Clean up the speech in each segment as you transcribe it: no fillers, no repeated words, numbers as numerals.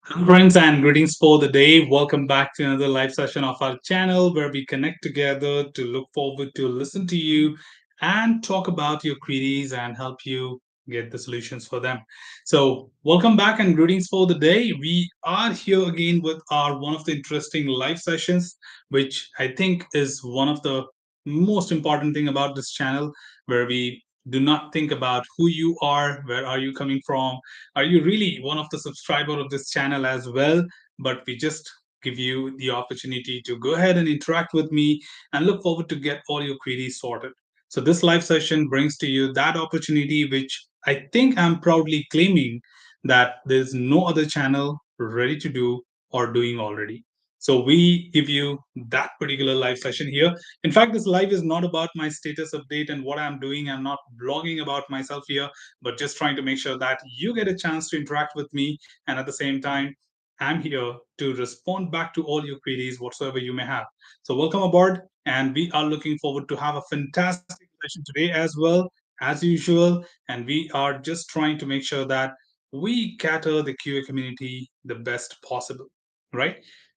Hello, friends, and greetings for the day. Welcome back to another live session of our channel where we connect together to look forward to listen to you and talk about your queries and help you get the solutions for them. So, welcome back and greetings for the day. We are here again with our one of the interesting live sessions, which I think is one of the most important thing about this channel, where we do not think about who you are, where are you coming from, are you really one of the subscriber of this channel as well, but we just give you the opportunity to go ahead and interact with me and look forward to get all your queries sorted. So this live session brings to you that opportunity which I think I'm proudly claiming that there's no other channel ready to do or doing already. So we give you that particular live session here. In fact, this live is not about my status update and what I'm doing. I'm not blogging about myself here, but just trying to make sure that you get a chance to interact with me. And at the same time, I'm here to respond back to all your queries, whatsoever you may have. So, welcome aboard. And we are looking forward to have a fantastic session today as well, as usual. And we are just trying to make sure that we cater the QA community the best possible, right?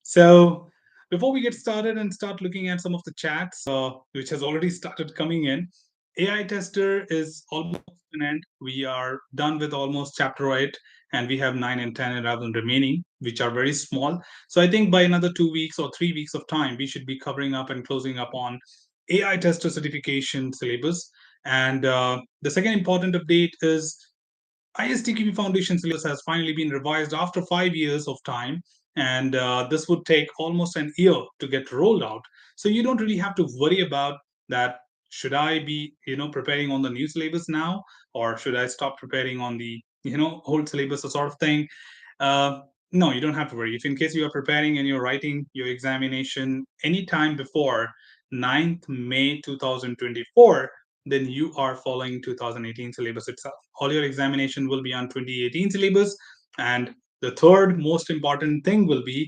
So, before we get started and start looking at some of the chats, which has already started coming in, AI tester is almost an end. We are done with almost chapter 8, and we have 9 and 10 and 11 remaining, which are very small. So I think by another 2 weeks or 3 weeks of time, we should be covering up and closing up on AI tester certification syllabus. And the second important update is ISTQB Foundation syllabus has finally been revised after 5 years of time, and this would take almost an year to get rolled out. So you don't really have to worry about that. Should I be, preparing on the new syllabus now, or should I stop preparing on the, old syllabus, or sort of thing? Uh, no, you don't have to worry. If in case you are preparing and you're writing your examination anytime before 9th May 2024, then you are following 2018 syllabus itself. All your examination will be on 2018 syllabus. And the third most important thing will be,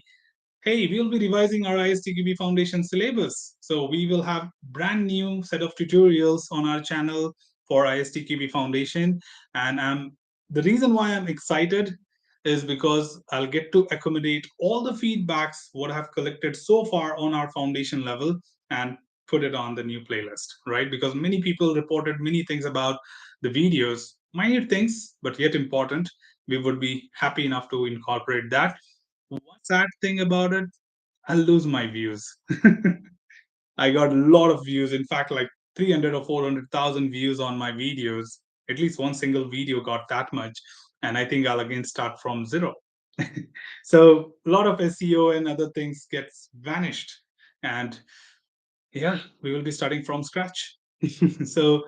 hey, we'll be revising our ISTQB Foundation syllabus. So we will have brand new set of tutorials on our channel for ISTQB Foundation. And the reason why I'm excited is because I'll get to accommodate all the feedbacks what I've collected so far on our foundation level and put it on the new playlist, right? Because many people reported many things about the videos, minute things, but yet important. We would be happy enough to incorporate that. One sad thing about it, I'll lose my views. I got a lot of views. In fact, like 300 or 400,000 views on my videos. At least one single video got that much. And I think I'll again start from zero. So a lot of SEO and other things gets vanished. And yeah, we will be starting from scratch. So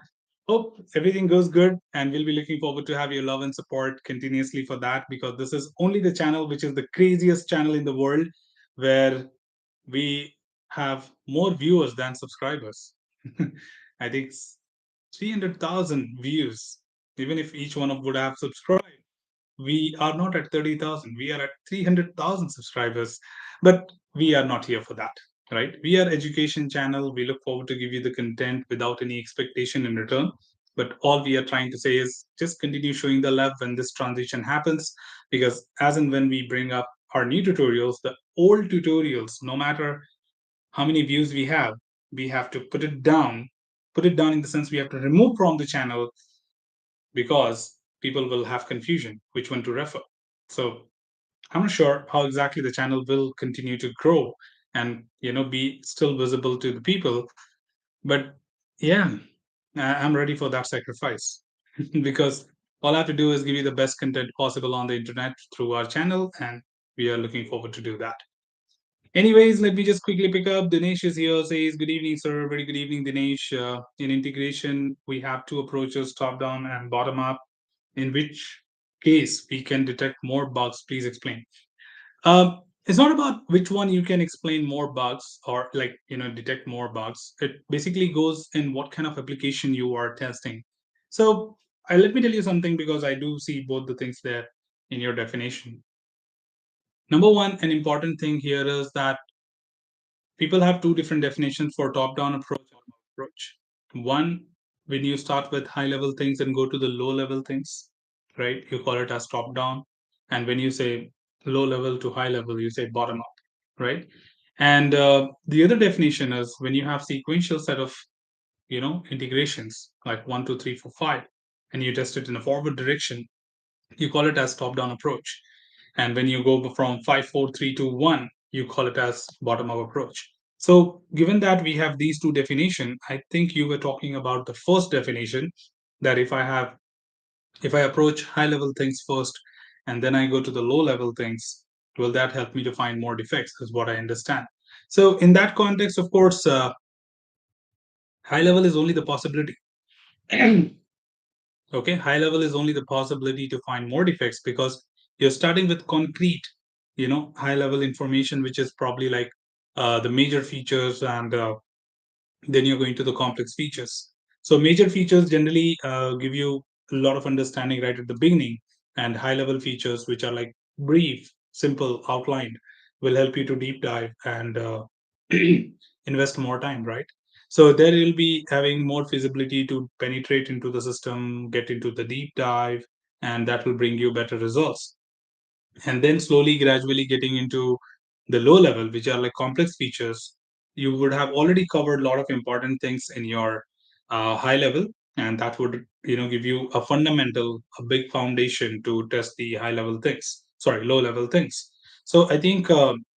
hope everything goes good, and we'll be looking forward to have your love and support continuously for that, because this is only the channel which is the craziest channel in the world, where we have more viewers than subscribers. I think 300,000 views. Even if each one of would have subscribed, we are not at 30,000. We are at 300,000 subscribers. But we are not here for that, right? We are education channel. We look forward to give you the content without any expectation in return. But all we are trying to say is just continue showing the love when this transition happens, because as and when we bring up our new tutorials, the old tutorials, no matter how many views we have to put it down in the sense we have to remove from the channel, because people will have confusion which one to refer. So I'm not sure how exactly the channel will continue to grow and be still visible to the people. But yeah, I'm ready for that sacrifice because all I have to do is give you the best content possible on the internet through our channel, and we are looking forward to do that. Anyways, let me just quickly pick up. Dinesh is here, says, good evening, sir. Very good evening, Dinesh. In integration, we have two approaches, top down and bottom up. In which case we can detect more bugs? Please explain. It's not about which one you can explain more bugs or like, detect more bugs. It basically goes in what kind of application you are testing. So let me tell you something, because I do see both the things there in your definition. Number one, an important thing here is that people have two different definitions for top-down approach or approach. One, when you start with high-level things and go to the low-level things, right? You call it as top-down. And when you say low level to high level, you say bottom up, right? And the other definition is when you have sequential set of integrations like 1, 2, 3, 4, 5, and you test it in a forward direction, you call it as top down approach. And when you go from 5, 4, 3, 2, 1, you call it as bottom up approach. So given that we have these two definitions, I think you were talking about the first definition, that if I approach high level things first and then I go to the low level things, will that help me to find more defects? Is what I understand. So in that context, of course, high level is only the possibility. Okay, high level is only the possibility to find more defects because you're starting with concrete, high level information, which is probably like the major features, and then you're going to the complex features. So major features generally give you a lot of understanding right at the beginning, and high level features, which are like brief, simple, outlined, will help you to deep dive and invest more time, right? So there you'll be having more feasibility to penetrate into the system, get into the deep dive, and that will bring you better results. And then slowly, gradually getting into the low level, which are like complex features, you would have already covered a lot of important things in your high level, and that would give you a fundamental, a big foundation to test the high level things, sorry, low level things. So I think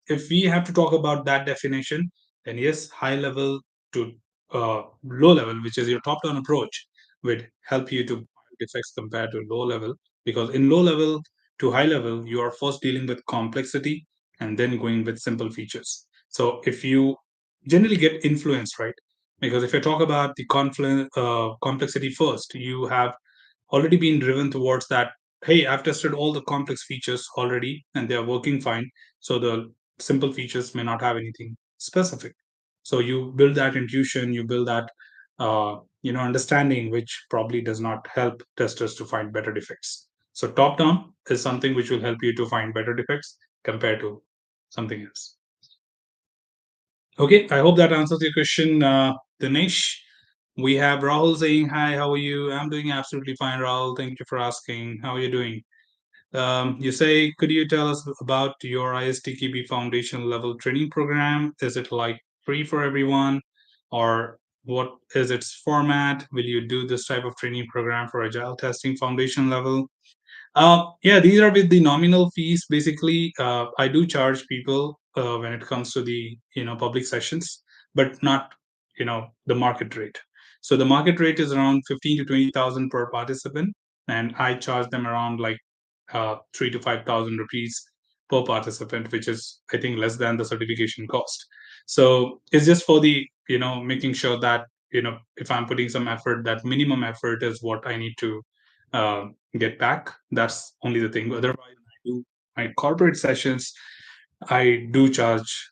if we have to talk about that definition, then yes, high level to low level, which is your top down approach, would help you to defects compared to low level, because in low level to high level, you are first dealing with complexity and then going with simple features. So if you generally get influenced, right? Because if I talk about the complexity first, you have already been driven towards that. Hey, I've tested all the complex features already and they are working fine. So the simple features may not have anything specific. So you build that intuition, you build that understanding, which probably does not help testers to find better defects. So top down is something which will help you to find better defects compared to something else. Okay, I hope that answers your question, Dinesh. We have Rahul saying hi. How are you? I'm doing absolutely fine, Rahul. Thank you for asking. How are you doing? You say, could you tell us about your ISTQB foundation level training program? Is it like free for everyone, or what is its format? Will you do this type of training program for agile testing foundation level? Yeah, these are with the nominal fees. Basically, I do charge people when it comes to the public sessions, but not the market rate. So the market rate is around 15 to 20,000 per participant, and I charge them around like 3 to 5,000 rupees per participant, which is I think less than the certification cost. So it's just for the making sure that if I'm putting some effort, that minimum effort is what I need to uh, get back. That's only the thing. Otherwise, I do my corporate sessions. I do charge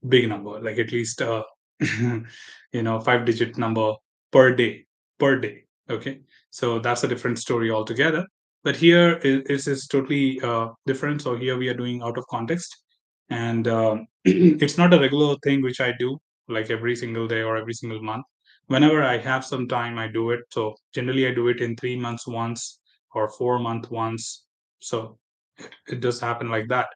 big number, like at least 5-digit number per day, per day. Okay, so that's a different story altogether. But here is totally different. So here we are doing out of context, and it's not a regular thing which I do like every single day or every single month. Whenever I have some time, I do it. So generally, I do it in 3 months once or 4 month once. So it does happen like that.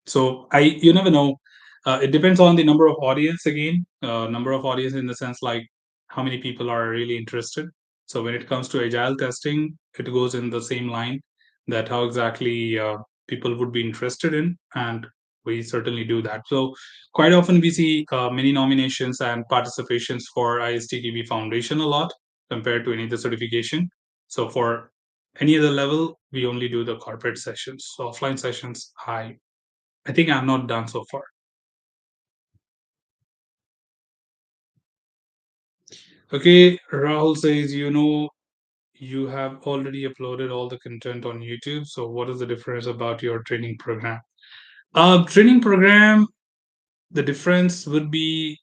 So you never know. It depends on the number of audience again. Number of audience in the sense like how many people are really interested. So when it comes to agile testing, it goes in the same line, that how exactly people would be interested in, and we certainly do that. So quite often we see many nominations and participations for ISTQB Foundation a lot compared to any other certification. So for any other level, we only do the corporate sessions. So offline sessions, I think I'm not done so far. Okay, Rahul says, you have already uploaded all the content on YouTube. So what is the difference about your training program? Training program, the difference would be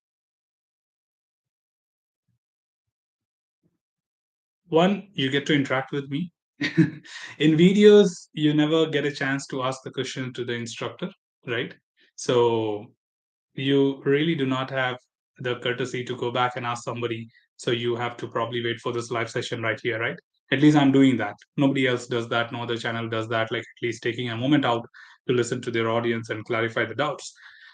one, you get to interact with me. In videos, you never get a chance to ask the question to the instructor, right? So you really do not have the courtesy to go back and ask somebody. So you have to probably wait for this live session right here, right? At least I'm doing that. Nobody else does that. No other channel does that. Like at least taking a moment out to listen to their audience and clarify the doubts.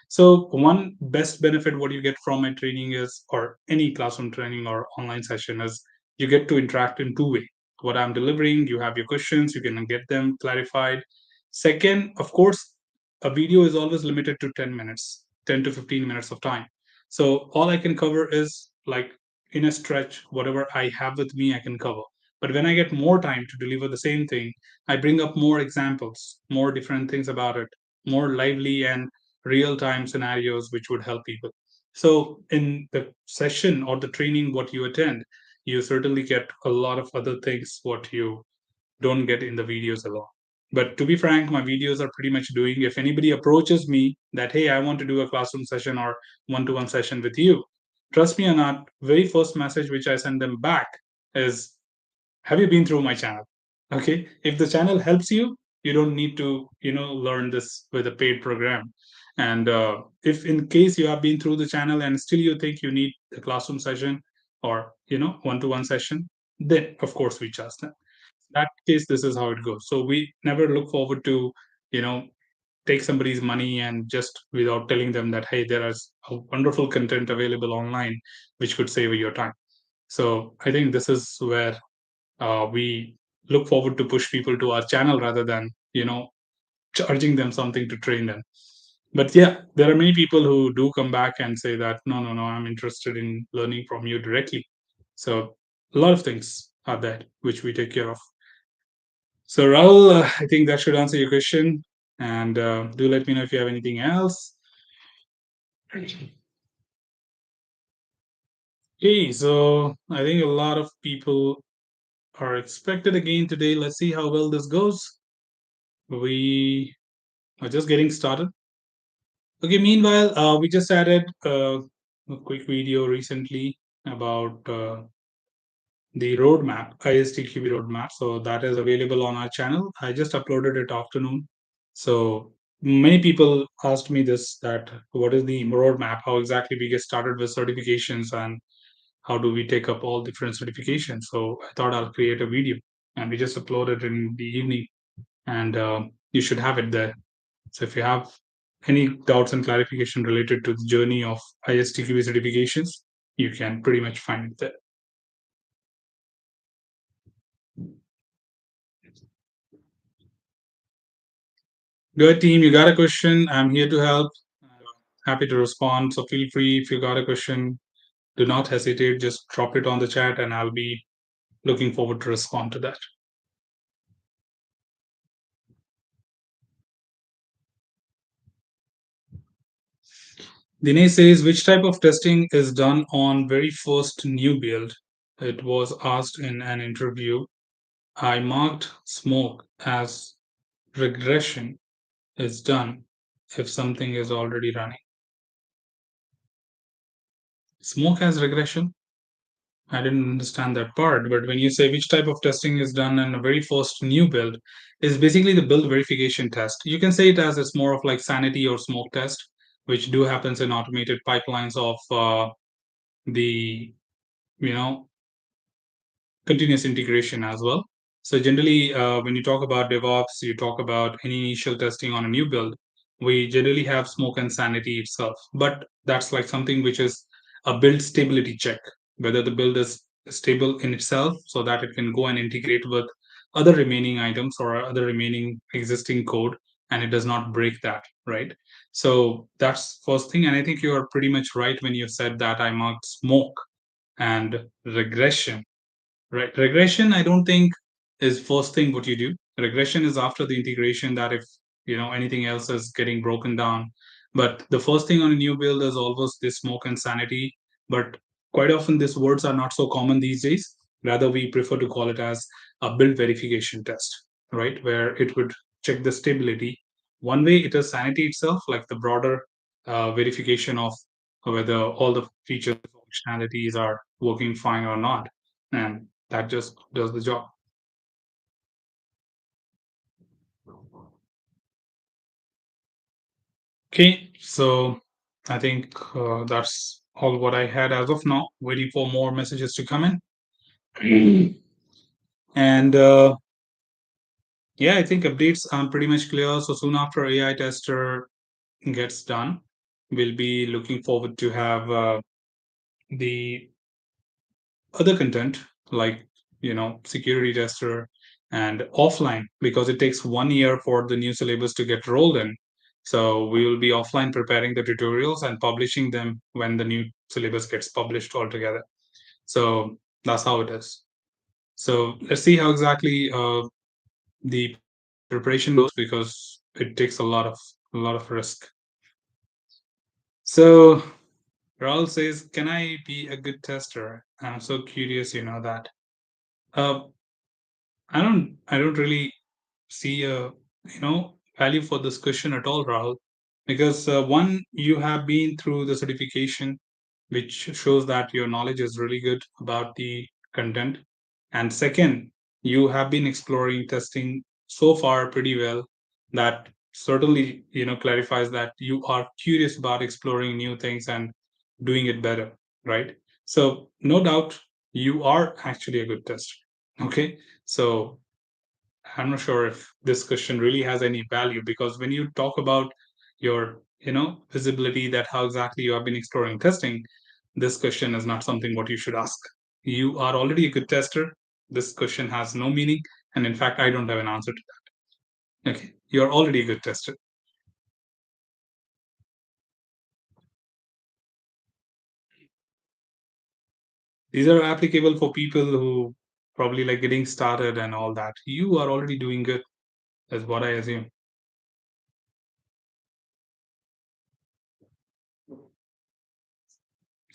So one best benefit what you get from my training is, or any classroom training or online session is, you get to interact in two way. What I'm delivering, you have your questions, you can get them clarified. Second, of course, a video is always limited to 10 minutes, 10 to 15 minutes of time. So all I can cover is like in a stretch, whatever I have with me, I can cover. But when I get more time to deliver the same thing, I bring up more examples, more different things about it, more lively and real time scenarios which would help people. So, in the session or the training what you attend, you certainly get a lot of other things what you don't get in the videos alone. But to be frank, my videos are pretty much doing. If anybody approaches me that, hey, I want to do a classroom session or one to one session with you, trust me or not, very first message which I send them back is, have you been through my channel? Okay, if the channel helps you, you don't need to learn this with a paid program. And if in case you have been through the channel and still you think you need a classroom session or one to one session, then of course we charge them. In that case, this is how it goes. So we never look forward to you know take somebody's money and just without telling them that, hey, there is a wonderful content available online which could save your time. So I think this is where we look forward to push people to our channel rather than charging them something to train them. But yeah, there are many people who do come back and say that, no, no, no, I'm interested in learning from you directly. So a lot of things are there which we take care of. So Rahul, I think that should answer your question. And do let me know if you have anything else. Okay, so I think a lot of people are expected again today. Let's see how well this goes. We are just getting started. Okay, meanwhile, we just added a quick video recently about the roadmap, ISTQB roadmap. So that is available on our channel. I just uploaded it afternoon. So many people asked me this, that what is the roadmap? How exactly we get started with certifications and how do we take up all different certifications? So I thought I'll create a video and we just uploaded in the evening and you should have it there. So if you have any doubts and clarification related to the journey of ISTQB certifications, you can pretty much find it there. Good team, you got a question? I'm here to help. Happy to respond. So feel free if you got a question, do not hesitate. Just drop it on the chat, and I'll be looking forward to respond to that. Dinesh says, which type of testing is done on very first new build? It was asked in an interview. I marked smoke as regression is done if something is already running. Smoke as regression? I didn't understand that part. But when you say which type of testing is done in a very first new build, is basically the build verification test. You can say it as it's more of like sanity or smoke test, which do happens in automated pipelines of the you know continuous integration as well. So generally, when you talk about DevOps, you talk about any initial testing on a new build, we generally have smoke and sanity itself. But that's like something which is a build stability check, whether the build is stable in itself so that it can go and integrate with other remaining items or other remaining existing code and it does not break that, right? So that's first thing. And I think you are pretty much right when you said that I marked smoke and regression. Right. Regression, I don't think is first thing what you do. Regression is after the integration that if anything else is getting broken down. But the first thing on a new build is always this smoke and sanity. But quite often these words are not so common these days. Rather, we prefer to call it as a build verification test, right? Where it would check the stability. One way it is sanity itself, like the broader verification of whether all the features functionalities are working fine or not. And that just does the job. Okay, so I think that's all what I had as of now. Waiting for more messages to come in. And yeah, I think updates are pretty much clear. So soon after AI tester gets done, we'll be looking forward to have the other content like security tester and offline, because it takes 1 year for the new syllabus to get rolled in. So we will be offline preparing the tutorials and publishing them when the new syllabus gets published altogether. So that's how it is. So let's see how exactly the preparation goes, because it takes a lot of risk. So Raul says, "Can I be a good tester? I'm so curious, that." Uh, I don't really see a value for this question at all, Rahul, because one, you have been through the certification, which shows that your knowledge is really good about the content, and second, you have been exploring testing so far pretty well. That certainly clarifies that you are curious about exploring new things and doing it better, right? So no doubt you are actually a good tester. Okay, so I'm not sure if this question really has any value, because when you talk about your, visibility, that how exactly you have been exploring testing, this question is not something what you should ask. You are already a good tester. This question has no meaning, and in fact, I don't have an answer to that. Okay, you're already a good tester. These are applicable for people who probably like getting started and all that. You are already doing good, is what I assume.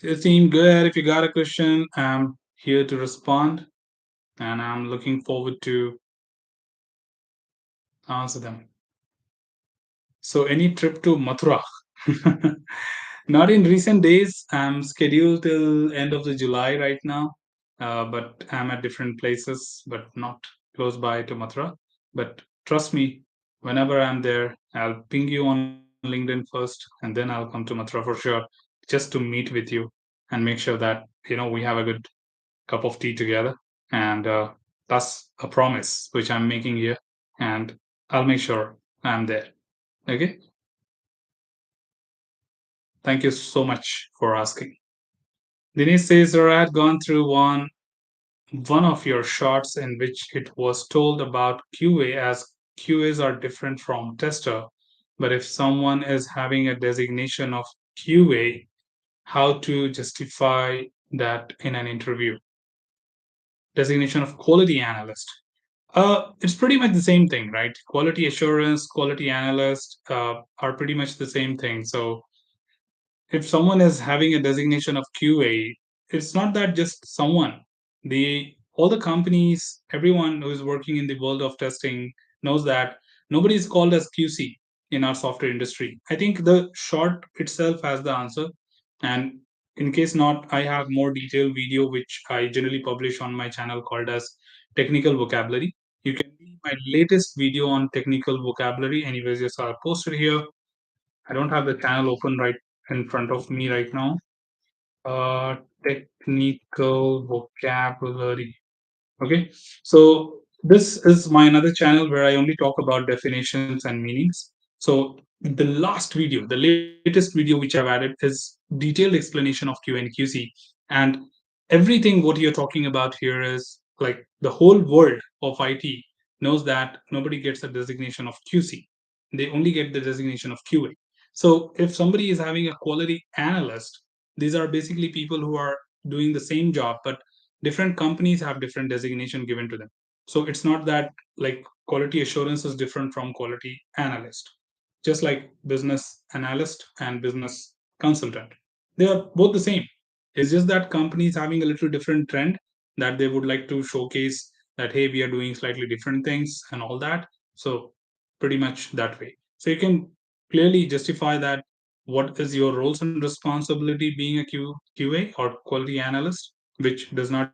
It seemed good. If you got a question, I'm here to respond, and I'm looking forward to answer them. So, any trip to Mathura? Not in recent days. I'm scheduled till end of the July right now, but I'm at different places, but not close by to Mathura. But trust me, whenever I'm there, I'll ping you on LinkedIn first, and then I'll come to Mathura for sure, just to meet with you and make sure that we have a good cup of tea together. And that's a promise which I'm making here, and I'll make sure I'm there. Okay. Thank you so much for asking. Dinesh says, "Sir, I had gone through one of your shorts in which it was told about QA, as QAs are different from tester. But if someone is having a designation of QA, how to justify that in an interview? Designation of quality analyst. It's pretty much the same thing, right? Quality assurance, quality analyst are pretty much the same thing. So if someone is having a designation of QA, it's not that just someone. The all the companies, everyone who is working in the world of testing knows that nobody is called as QC in our software industry. I think the short itself has the answer. And in case not, I have more detailed video which I generally publish on my channel called as technical vocabulary. You can see my latest video on technical vocabulary. Anyways, yes, I'll post it here. I don't have the channel open right in front of me right now. Uh, Technical vocabulary. Okay, so this is my another channel where I only talk about definitions and meanings. So the last video, the latest video which I've added is detailed explanation of Q and QC, and everything what you're talking about here is like the whole world of IT knows that nobody gets a designation of QC. They only get the designation of QA. So if somebody is having a quality analyst, these are basically people who are doing the same job, but different companies have different designation given to them. So it's not that like quality assurance is different from quality analyst, just like business analyst and business consultant, they are both the same. It's just that companies having a little different trend, that they would like to showcase that hey, we are doing slightly different things and all that. So pretty much that way, so you can clearly justify that what is your roles and responsibility being a QA or quality analyst, which does not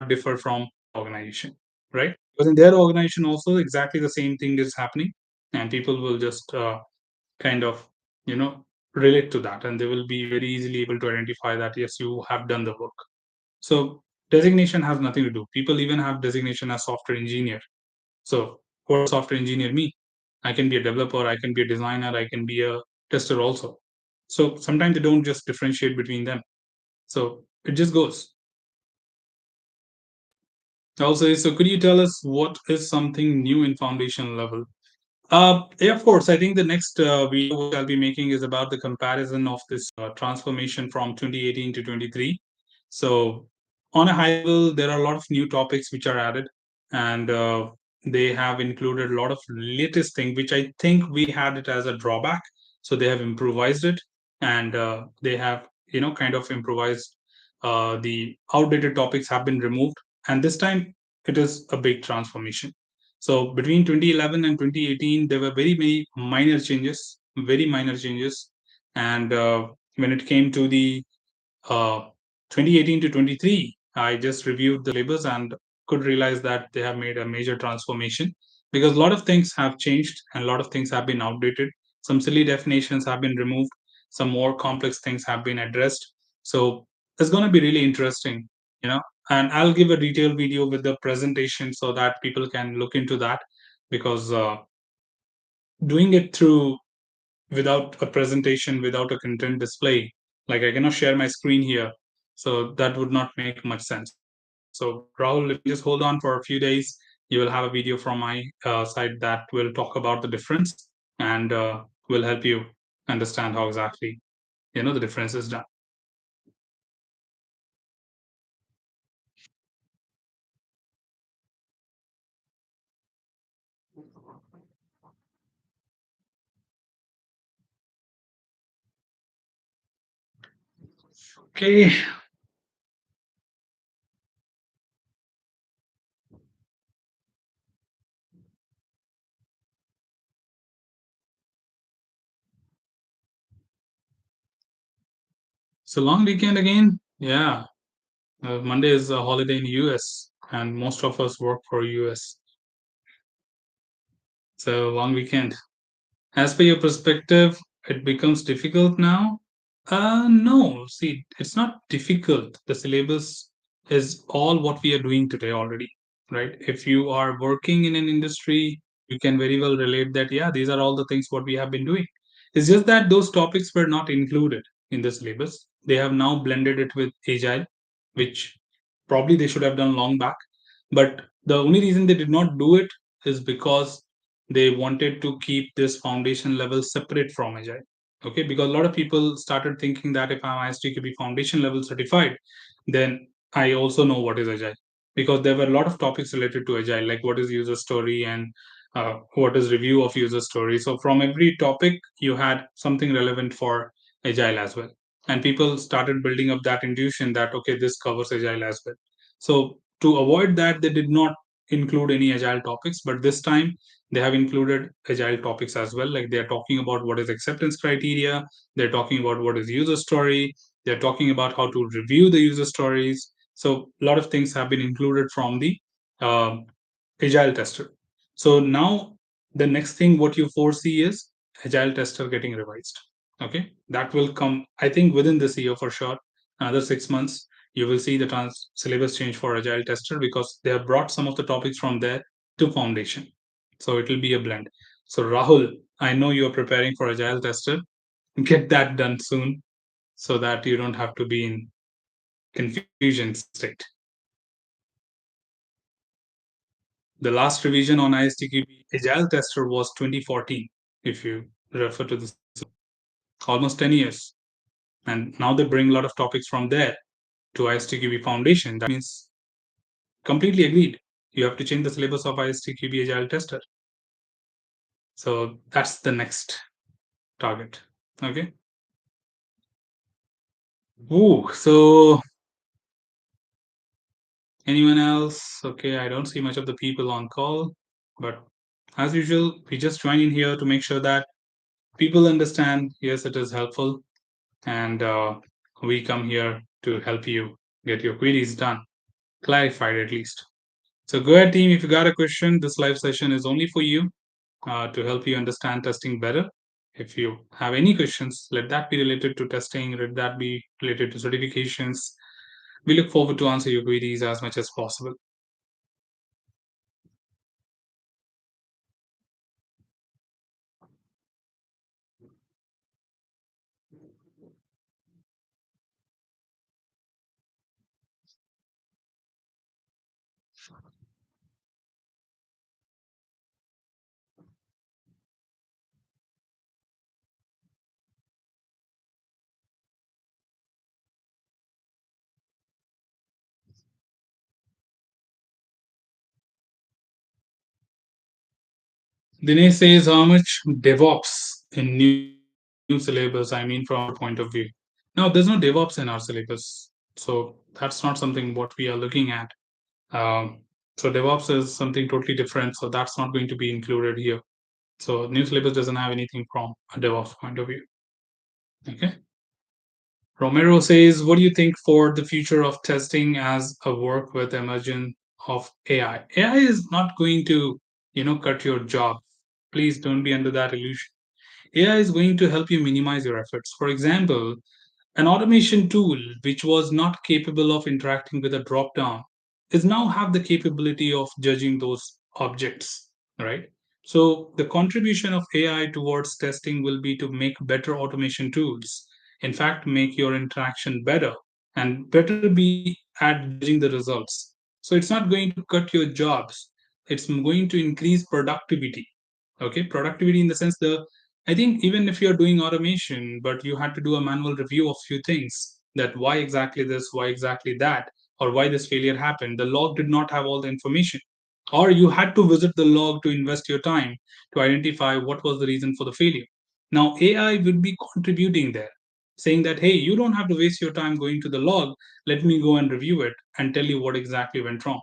differ from their organization, right? Because in their organization also exactly the same thing is happening, and people will just kind of you know relate to that, and they will be very easily able to identify that yes, you have done the work. So designation has nothing to do. People even have designation as software engineer. So what does software engineer mean? I can be a developer, I can be a designer, I can be a tester also. So sometimes they don't just differentiate between them. So it just goes. Also, so could you tell us what is something new in foundation level? Yeah, of course. I think the next video which I'll be making is about the comparison of this transformation from 2018 to 23. So, on a high level, there are a lot of new topics which are added, and they have included a lot of latest thing, which I think we had it as a drawback. So they have improvised it, and they have kind of improvised. The outdated topics have been removed, and this time it is a big transformation. So between 2011 and 2018, there were very minor changes. And when it came to the uh, 2018 to 23, I just reviewed the syllabus and could realize that they have made a major transformation because a lot of things have changed and a lot of things have been outdated. Some silly definitions have been removed, some more complex things have been addressed. So it's going to be really interesting, you know. And I'll give a detailed video with the presentation so that people can look into that because doing it through without a presentation, without a content display. Like I cannot share my screen here. So that would not make much sense. So Rahul, if you just hold on for a few days, you will have a video from my side that will talk about the difference and will help you understand how exactly the difference is done. Okay. So long weekend again. Yeah. Monday is a holiday in US and most of us work for US. So long weekend. As per your perspective, it becomes difficult now. No, see, it's not difficult. The syllabus is all what we are doing today already, right? If you are working in an industry, you can very well relate that, yeah, these are all the things what we have been doing. It's just that those topics were not included in the syllabus. They have now blended it with Agile, which probably they should have done long back. But the only reason they did not do it is because they wanted to keep this foundation level separate from Agile. Okay, because a lot of people started thinking that if I'm ISTQB foundation level certified, then I also know what is Agile. Because there were a lot of topics related to Agile, like what is user story and what is review of user story. So from every topic, you had something relevant for Agile as well. And people started building up that intuition that, okay, this covers Agile as well. So to avoid that, they did not include any Agile topics, but this time they have included Agile topics as well. Like they're talking about what is acceptance criteria, they're talking about what is user story, they're talking about how to review the user stories. So a lot of things have been included from the um, Agile tester. So now the next thing what you foresee is Agile tester getting revised. Okay, that will come, I think, within this year for sure. Another 6 months, you will see the syllabus change for Agile tester because they have brought some of the topics from there to foundation. So it will be a blend. So Rahul, I know you are preparing for Agile tester. Get that done soon so that you don't have to be in confusion state. The last revision on ISTQB Agile Tester was 2014, if you refer to this, almost 10 years. And now they bring a lot of topics from there to ISTQB Foundation. That means completely agreed. You have to change the syllabus of ISTQB Agile Tester. So that's the next target. Okay. Ooh, so anyone else? Okay, I don't see much of the people on call, but as usual, we just join in here to make sure that people understand. Yes, it is helpful, and we come here to help you get your queries done, clarified at least. So go ahead, team. If you got a question, this live session is only for you to help you understand testing better. If you have any questions, let that be related to testing, let that be related to certifications, We look forward to answer your queries as much as possible. Dinesh says how much DevOps in new syllabus, I mean, from your point of view. Now, there's no DevOps in our syllabus. So that's not something what we are looking at. Um, so DevOps is something totally different. So that's not going to be included here. So new syllabus doesn't have anything from a DevOps point of view. Okay. Romero says, what do you think for the future of testing as a work with emergence of AI? AI is not going to, cut your job. Please don't be under that illusion. AI is going to help you minimize your efforts. For example, an automation tool which was not capable of interacting with a drop down is now have the capability of judging those objects, right? So the contribution of AI towards testing will be to make better automation tools. In fact, make your interaction better and better be at judging the results. So it's not going to cut your jobs. It's going to increase productivity. Okay, productivity in the sense the I think even if you're doing automation, but you had to do a manual review of few things that why exactly this, why exactly that, or why this failure happened, the log did not have all the information. Or you had to visit the log to invest your time to identify what was the reason for the failure. Now, AI would be contributing there, saying that, hey, you don't have to waste your time going to the log. Let me go and review it and tell you what exactly went wrong.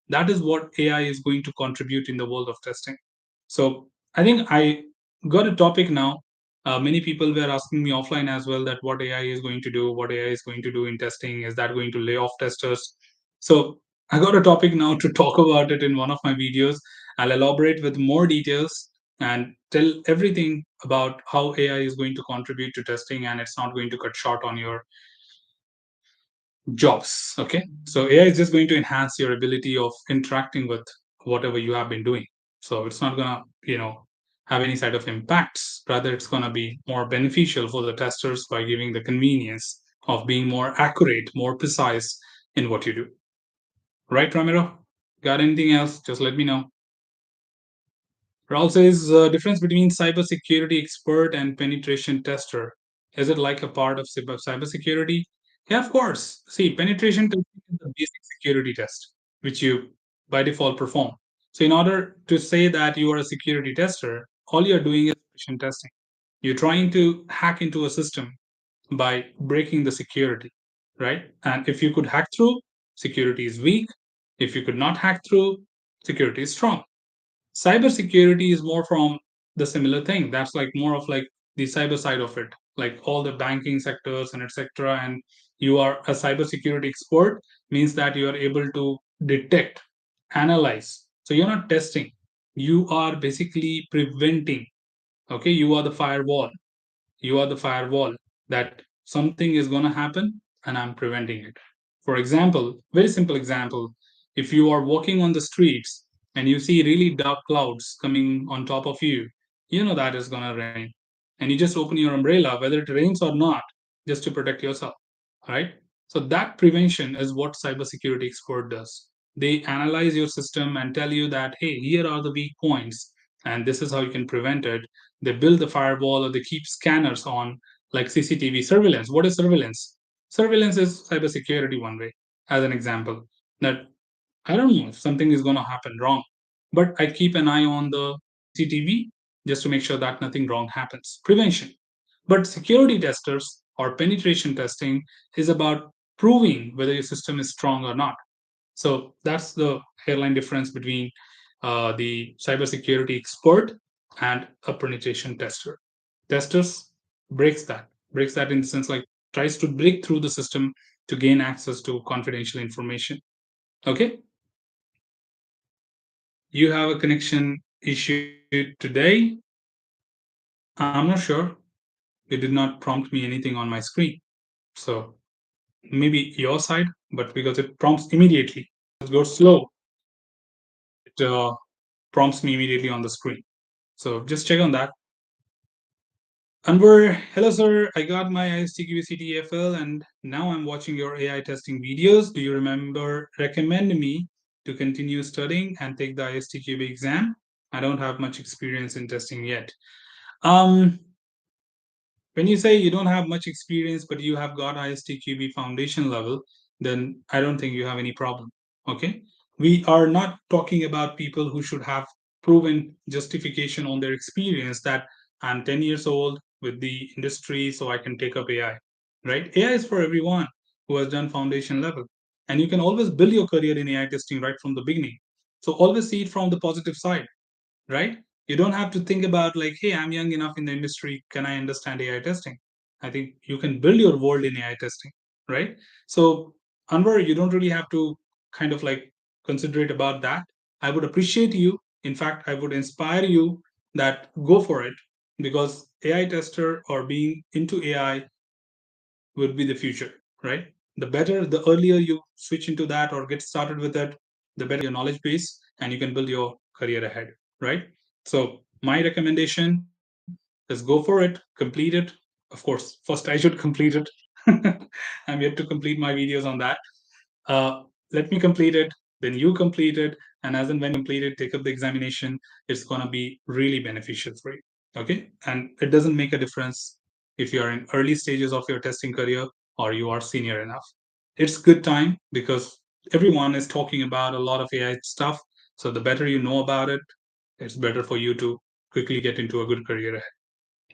That is what AI is going to contribute in the world of testing. So I think I got a topic now. Many people were asking me offline as well that what AI is going to do, what AI is going to do in testing, is that going to lay off testers? So I got a topic now to talk about it in one of my videos. I'll elaborate with more details and tell everything about how AI is going to contribute to testing and it's not going to cut short on your jobs. Okay. So AI is just going to enhance your ability of interacting with whatever you have been doing. So it's not gonna, have any side of impacts. Rather, it's gonna be more beneficial for the testers by giving the convenience of being more accurate, more precise in what you do. Right, Ramiro? Got anything else? Just let me know. Raul says difference between cybersecurity expert and penetration tester. Is it like a part of cybersecurity? Yeah, of course. See, penetration testing is the basic security test, which you by default perform. So, in order to say that you are a security tester, all you're doing is penetration testing. You're trying to hack into a system by breaking the security, right? And if you could hack through, security is weak. If you could not hack through, security is strong. Cybersecurity is more from the similar thing. That's like more of like the cyber side of it, like all the banking sectors and etc. And you are a cybersecurity expert means that you are able to detect, analyze. So you're not testing. You are basically preventing. Okay, you are the firewall that something is going to happen and I'm preventing it. For example, very simple example, if you are walking on the streets and you see really dark clouds coming on top of you, you know that is going to rain. And you just open your umbrella, whether it rains or not, just to protect yourself, right? So that prevention is what cybersecurity expert does. They analyze your system and tell you that, hey, here are the weak points, and this is how you can prevent it. They build the firewall or they keep scanners on, like CCTV surveillance. What is surveillance? Surveillance is cybersecurity one way, as an example. That I don't know if something is going to happen wrong, but I keep an eye on the CCTV just to make sure that nothing wrong happens. Prevention. But security testers or penetration testing is about proving whether your system is strong or not. So that's the hairline difference between the cybersecurity expert and a penetration tester. Testers breaks that in the sense like tries to break through the system to gain access to confidential information. Okay, you have a connection issue today. I'm not sure. It did not prompt me anything on my screen. So maybe your side. but because it prompts immediately, it goes slow, it prompts me immediately on the screen. So just check on that. Anwar, hello sir. I got my ISTQB CTFL and now I'm watching your AI testing videos. Do you remember recommend me to continue studying and take the ISTQB exam? I don't have much experience in testing yet. Um, when you say you don't have much experience but you have got ISTQB foundation level, then I don't think you have any problem. Okay, we are not talking about people who should have proven justification on their experience that I'm 10 years old with the industry so I can take up AI. Right, AI is for everyone who has done foundation level, and you can always build your career in AI testing right from the beginning. So always see it from the positive side, right? You don't have to think about like, hey, I'm young enough in the industry. Can I understand AI testing? I think you can build your world in AI testing, right? So, Anwar, you don't really have to kind of like considerate about that. I would appreciate you. In fact, I would inspire you that go for it because AI tester or being into AI will be the future, right? The better, the earlier you switch into that or get started with it, the better your knowledge base and you can build your career ahead, right? So, my recommendation is go for it, complete it. Of course, first I should complete it. I'm yet to complete my videos on that. uh, Let me complete it, then you complete it, and as and when you complete it, take up the examination. It's going to be really beneficial for you. Okay, and it doesn't make a difference if you are in early stages of your testing career or you are senior enough. It's good time because everyone is talking about a lot of AI stuff. So the better you know about it, it's better for you to quickly get into a good career ahead.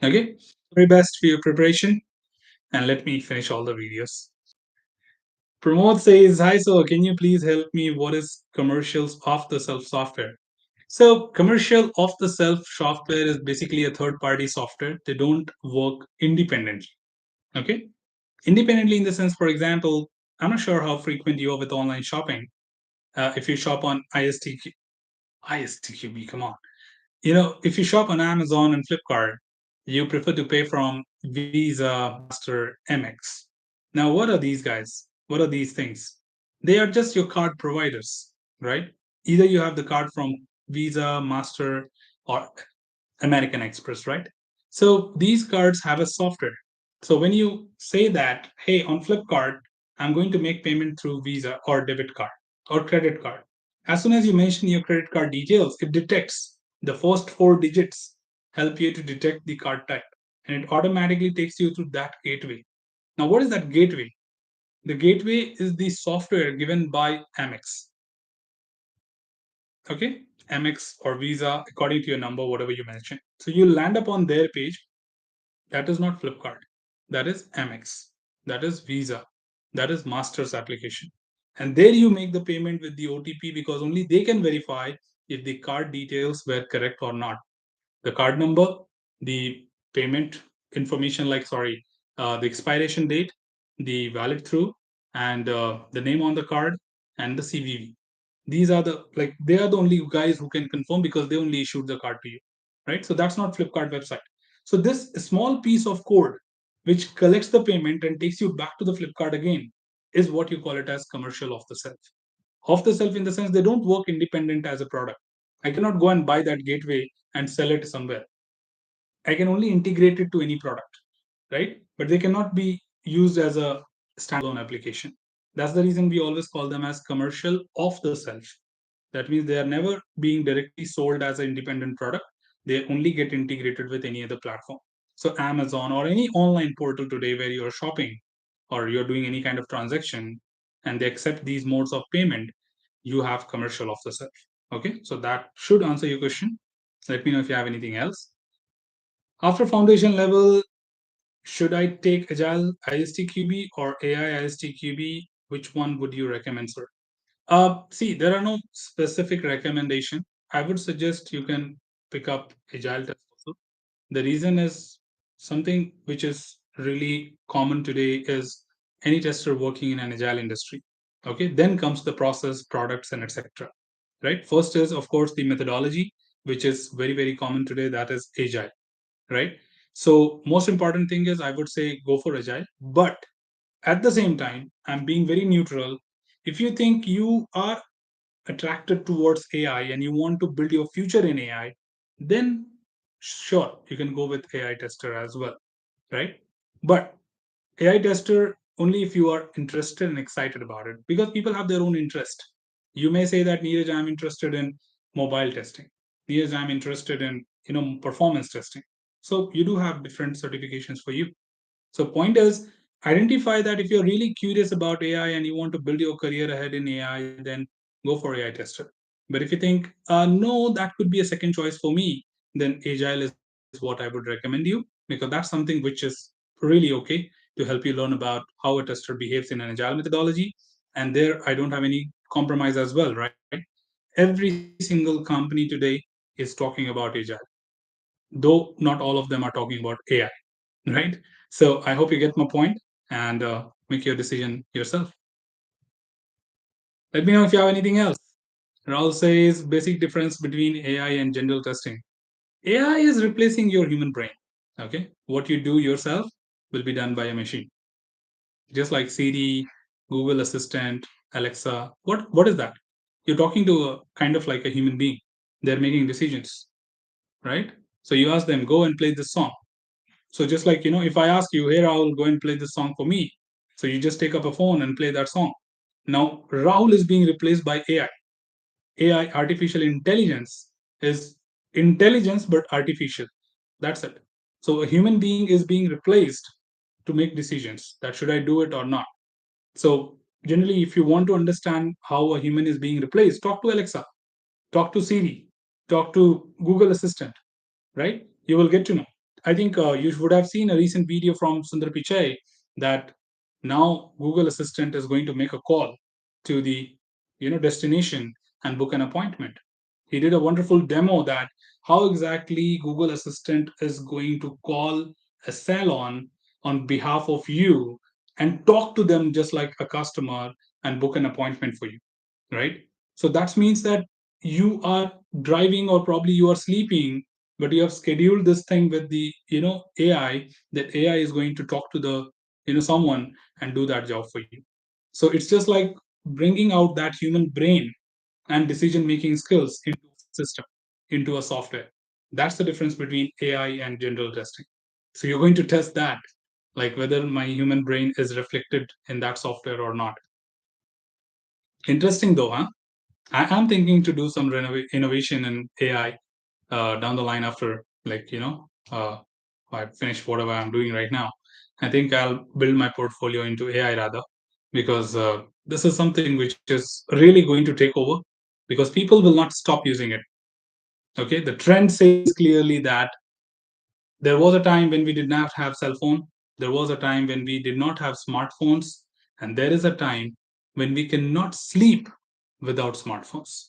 Okay, very best for your preparation, and let me finish all the videos. Pramod says, hi, so can you please help me? What is commercials off the shelf software? So, commercial off the shelf software is basically a third party software. They don't work independently. Okay. Independently, in the sense, for example, I'm not sure how frequent you are with online shopping. If you shop on ISTQB, come on. If you shop on Amazon and Flipkart, you prefer to pay from Visa, Master, Amex. Now, what are these guys? What are these things? They are just your card providers, right? Either you have the card from Visa, Master, or American Express, right? So these cards have a software. So when you say that, hey, on Flipkart, I'm going to make payment through Visa or debit card or credit card. As soon as you mention your credit card details, it detects the first four digits, help you to detect the card type, and it automatically takes you to that gateway. Now, what is that gateway? The gateway is the software given by Amex. Okay, Amex or Visa, according to your number, whatever you mentioned. So you land up on their page. That is not Flipkart. That is Amex. That is Visa. That is Master's application. And there you make the payment with the OTP because only they can verify if the card details were correct or not. The card number, the payment information, like, sorry, the expiration date, the valid through, and the name on the card, and the CVV. These are the, like, they are the only guys who can confirm because they only issued the card to you, right? So that's not Flipkart website. So this small piece of code which collects the payment and takes you back to the Flipkart again is what you call it as commercial off the shelf. Off the shelf in the sense they don't work independent as a product. I cannot go and buy that gateway and sell it somewhere. I can only integrate it to any product, right? But they cannot be used as a standalone application. That's the reason we always call them as commercial off the shelf. That means they are never being directly sold as an independent product. They only get integrated with any other platform. So Amazon or any online portal today where you're shopping or you're doing any kind of transaction and they accept these modes of payment, you have commercial off the shelf. Okay, so that should answer your question. Let me know if you have anything else. After foundation level, should I take Agile ISTQB or AI ISTQB? Which one would you recommend, sir? See, there are no specific recommendation. I would suggest you can pick up Agile test also. The reason is something which is really common today is any tester working in an Agile industry. Okay, then comes the process, products, and etc. Right. First is of course the methodology, which is very very common today. That is Agile, right? So most important thing is I would say go for Agile, but at the same time, I'm being very neutral. If you think you are attracted towards AI and you want to build your future in AI, then sure, you can go with AI tester as well, right? But AI tester only if you are interested and excited about it, because people have their own interest. You may say that, Neeraj, I'm interested in mobile testing. Neeraj, I'm interested in performance testing. So you do have different certifications for you. So point is, identify that if you're really curious about AI and you want to build your career ahead in AI, then go for AI tester. But if you think, no, that could be a second choice for me, then Agile is what I would recommend you, because that's something which is really okay to help you learn about how a tester behaves in an Agile methodology. And there, I don't have any compromise as well, right? Every single company today is talking about Agile, though not all of them are talking about AI, right? So I hope you get my point and make your decision yourself. Let me know if you have anything else. Raul says basic difference between AI and general testing. AI is replacing your human brain. Okay, what you do yourself will be done by a machine, just like Siri, Google Assistant, Alexa. What is that? You're talking to a kind of like a human being. They're making decisions, right? So you ask them, go and play this song. So just like, if I ask you, hey Rahul, go and play this song for me. So you just take up a phone and play that song. Now Rahul is being replaced by AI. AI, artificial intelligence, is intelligence but artificial. That's it. So a human being is being replaced to make decisions that should I do it or not. So generally, if you want to understand how a human is being replaced, talk to Alexa, talk to Siri, talk to Google Assistant, right? You will get to know. I think you would have seen a recent video from Sundar Pichai that now Google Assistant is going to make a call to the destination and book an appointment. He did a wonderful demo that how exactly Google Assistant is going to call a salon on behalf of you and talk to them just like a customer and book an appointment for you, right? So that means that you are driving or probably you are sleeping, but you have scheduled this thing with the AI, that AI is going to talk to the someone and do that job for you. So it's just like bringing out that human brain and decision making skills into a system, into a software. That's the difference between AI and general testing. So you're going to test that, like whether my human brain is reflected in that software or not. Interesting though, huh? I'm thinking to do some innovation in AI down the line after, like, I finish whatever I'm doing right now. I think I'll build my portfolio into AI rather, because this is something which is really going to take over, because people will not stop using it. Okay, the trend says clearly that there was a time when we did not have cell phone, there was a time when we did not have smartphones, and there is a time when we cannot sleep without smartphones.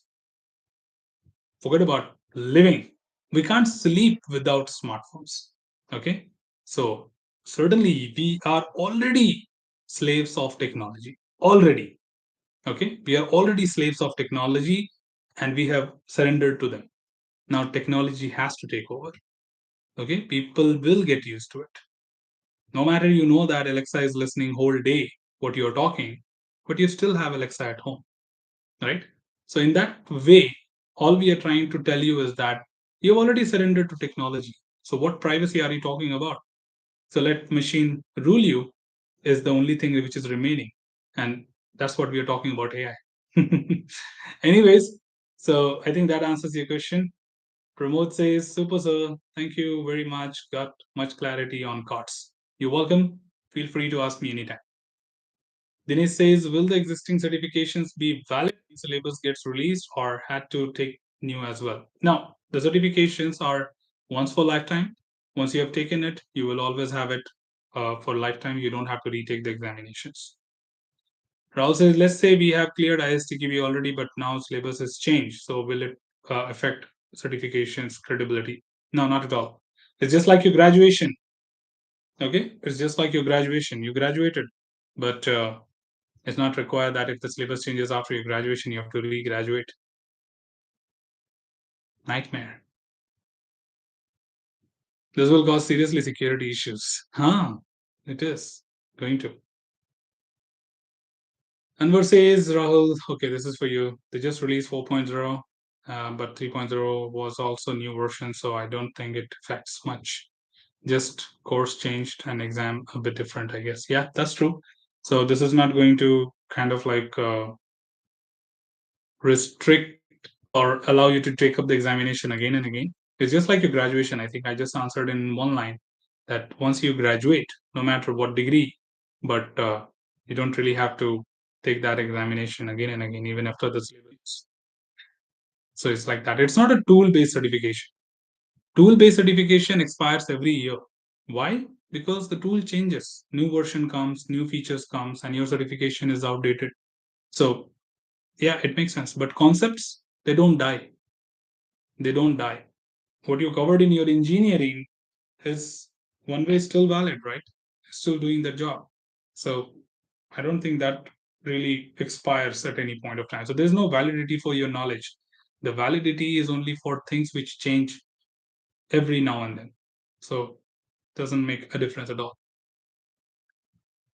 Forget about living. We can't sleep without smartphones. Okay. So, certainly, we are already slaves of technology. Already. Okay. We are already slaves of technology and we have surrendered to them. Now, technology has to take over. Okay. People will get used to it. No matter you know that Alexa is listening whole day what you're talking, but you still have Alexa at home, right? So in that way, all we are trying to tell you is that you've already surrendered to technology. So what privacy are you talking about? So let machine rule you is the only thing which is remaining, and that's what we are talking about AI. Anyways, so I think that answers your question. Pramod says, super sir, thank you very much. Got much clarity on COTS. You're welcome. Feel free to ask me anytime. Dinesh says, will the existing certifications be valid when syllabus gets released or had to take new as well? Now, the certifications are once for lifetime. Once you have taken it, you will always have it for lifetime. You don't have to retake the examinations. Rahul says, let's say we have cleared ISTQB already, but now syllabus has changed. So will it affect certifications credibility? No, not at all. It's just like your graduation. Okay, it's just like your graduation. You graduated, but it's not required that if the syllabus changes after your graduation, you have to re-graduate. Nightmare. This will cause seriously security issues. Huh? It is going to. Anwar says, Rahul, okay, this is for you. They just released 4.0, but 3.0 was also new version, so I don't think it affects much. Just course changed and exam a bit different, I guess. Yeah, that's true. So this is not going to kind of like restrict or allow you to take up the examination again and again. It's just like your graduation. I think I just answered in one line that once you graduate, no matter what degree, but you don't really have to take that examination again and again, even after the syllabus. So it's like that. It's not a tool based certification. Tool based certification expires every year. Why? Because the tool changes. New version comes, new features comes, and your certification is outdated. So yeah, it makes sense. But concepts, they don't die. They don't die. What you covered in your engineering is one way still valid, right? Still doing the job. So I don't think that really expires at any point of time. So there's no validity for your knowledge. The validity is only for things which change every now and then. So it doesn't make a difference at all.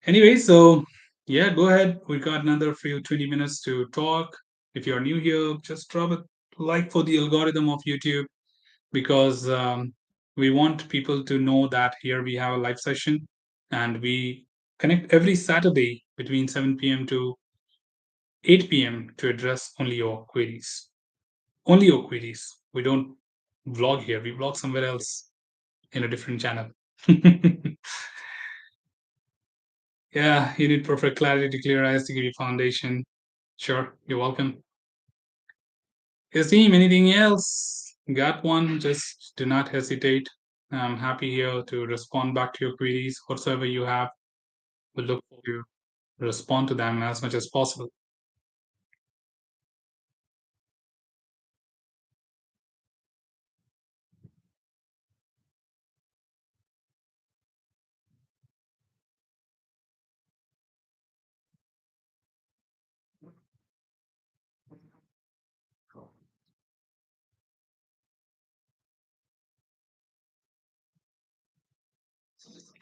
Anyway, so yeah, go ahead. We got another few 20 minutes to talk. If you're new here, just drop a like for the algorithm of YouTube because we want people to know that here we have a live session and we connect every Saturday between 7 p.m. to 8 p.m. to address only your queries. Only your queries. We don't vlog here, we vlog somewhere else in a different channel. Yeah, you need perfect clarity to clear eyes to give you foundation. Sure, you're welcome. Yes, team, anything else? Got one? Just do not hesitate. I'm happy here to respond back to your queries, whatsoever you have. We'll look for you to respond to them as much as possible.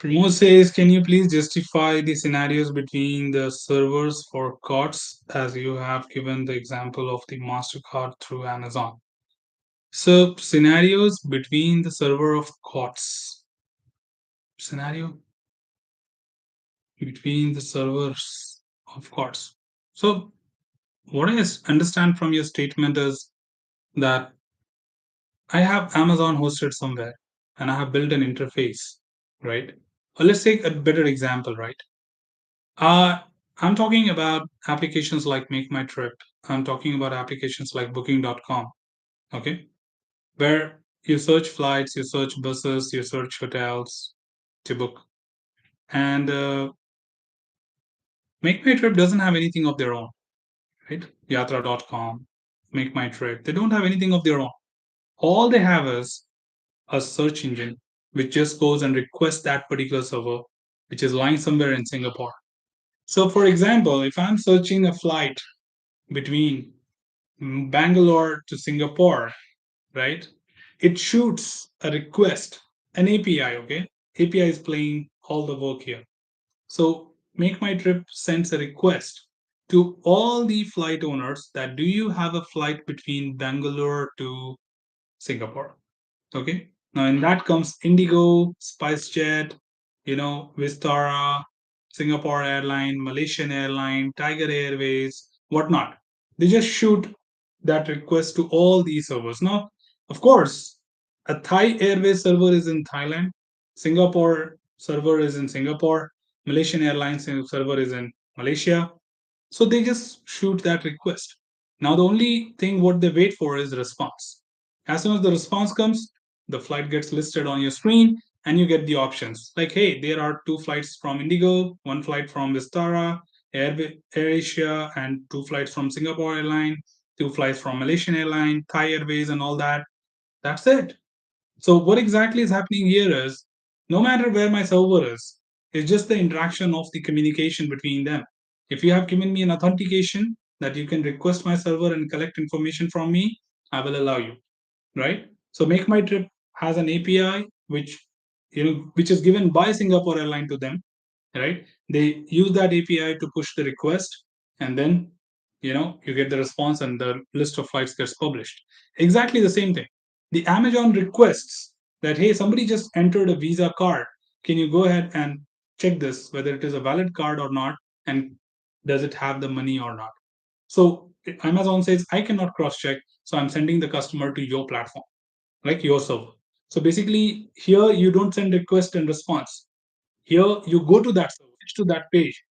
Pramod says, can you please justify the scenarios between the servers for cards as you have given the example of the MasterCard through Amazon? So, scenarios between the server of cards. Scenario between the servers of cards. So, what I understand from your statement is that I have Amazon hosted somewhere and I have built an interface, right? Let's take a better example, right? Uh, I'm talking about applications like Make My Trip. I'm talking about applications like Booking.com, okay? Where you search flights, you search buses, you search hotels to book. And Make My Trip doesn't have anything of their own, right? Yatra.com, Make My Trip. They don't have anything of their own. All they have is a search engine which just goes and requests that particular server, which is lying somewhere in Singapore. So, for example, if I'm searching a flight between Bangalore to Singapore, right? It shoots a request, an API, okay? API is playing all the work here. So, Make My Trip sends a request to all the flight owners that do you have a flight between Bangalore to Singapore? Okay. Now in that comes Indigo, SpiceJet, Vistara, Singapore Airline, Malaysian Airline, Tiger Airways, whatnot. They just shoot that request to all these servers. Now, of course, a Thai Airways server is in Thailand, Singapore server is in Singapore, Malaysian Airlines server is in Malaysia. So they just shoot that request. Now the only thing what they wait for is the response. As soon as the response comes, the flight gets listed on your screen and you get the options. Like, hey, there are two flights from Indigo, one flight from Vistara, AirAsia, and two flights from Singapore Airline, two flights from Malaysian Airline, Thai Airways, and all that. That's it. So what exactly is happening here is no matter where my server is, it's just the interaction of the communication between them. If you have given me an authentication that you can request my server and collect information from me, I will allow you, right? So Make My Trip has an API which is given by Singapore Airline to them, right? They use that API to push the request and then you get the response and the list of flights gets published. Exactly the same thing. The Amazon requests that, hey, somebody just entered a Visa card. Can you go ahead and check this, whether it is a valid card or not, and does it have the money or not? So Amazon says, I cannot cross check, so I'm sending the customer to your platform, like your server. So basically, here you don't send request and response. Here you go to that server, to that page.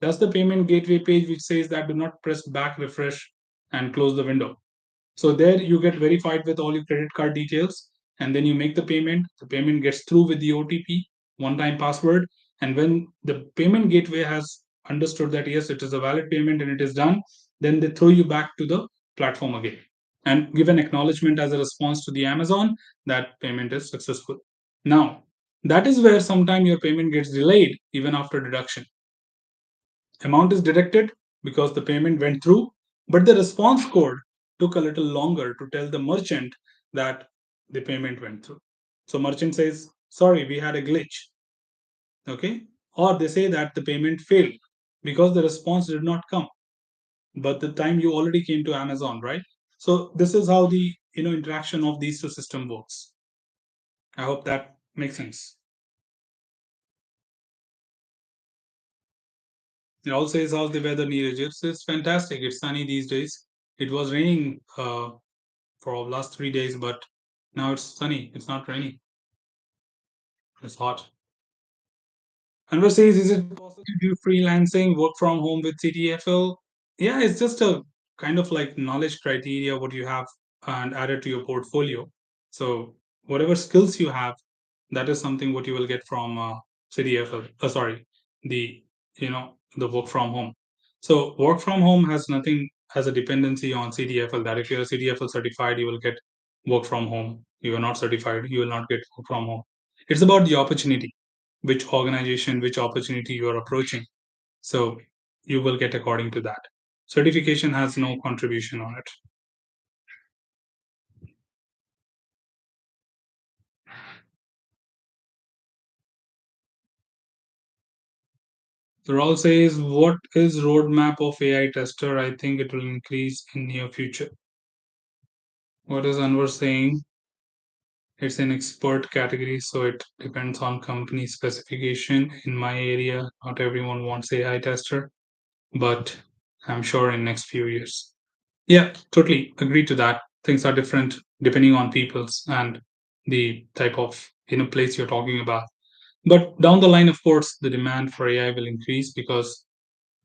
That's the payment gateway page which says that do not press back, refresh, and close the window. So there you get verified with all your credit card details, and then you make the payment. The payment gets through with the OTP, one-time password, and when the payment gateway has understood that yes, it is a valid payment and it is done, then they throw you back to the platform again and give an acknowledgement as a response to the Amazon that payment is successful. Now, that is where sometimes your payment gets delayed even after deduction. Amount is deducted because the payment went through, but the response code took a little longer to tell the merchant that the payment went through. So merchant says, sorry, we had a glitch. Okay. Or they say that the payment failed because the response did not come. But the time you already came to Amazon, right? So this is how the interaction of these two system works. I hope that makes sense. It also says how's the weather near Egypt. It's fantastic. It's sunny these days. It was raining for the last 3 days, but now it's sunny. It's not raining. It's hot. Anwar says, is it possible to do freelancing, work from home with CTFL? Yeah, it's just a kind of like knowledge criteria what you have and add it to your portfolio. So whatever skills you have, that is something what you will get from CTFL. Sorry, the the work from home. So work from home has nothing as a dependency on CTFL. That if you're a CTFL certified, you will get work from home. You are not certified, you will not get work from home. It's about the opportunity, which organization, which opportunity you are approaching. So you will get according to that. Certification has no contribution on it. The role says, what is roadmap of AI tester? I think it will increase in near future. What is Anwar saying? It's an expert category, so it depends on company specification. In my area, not everyone wants AI tester, but I'm sure in next few years. Yeah, totally agree to that. Things are different depending on people's and the type of place you're talking about. But down the line, of course, the demand for AI will increase because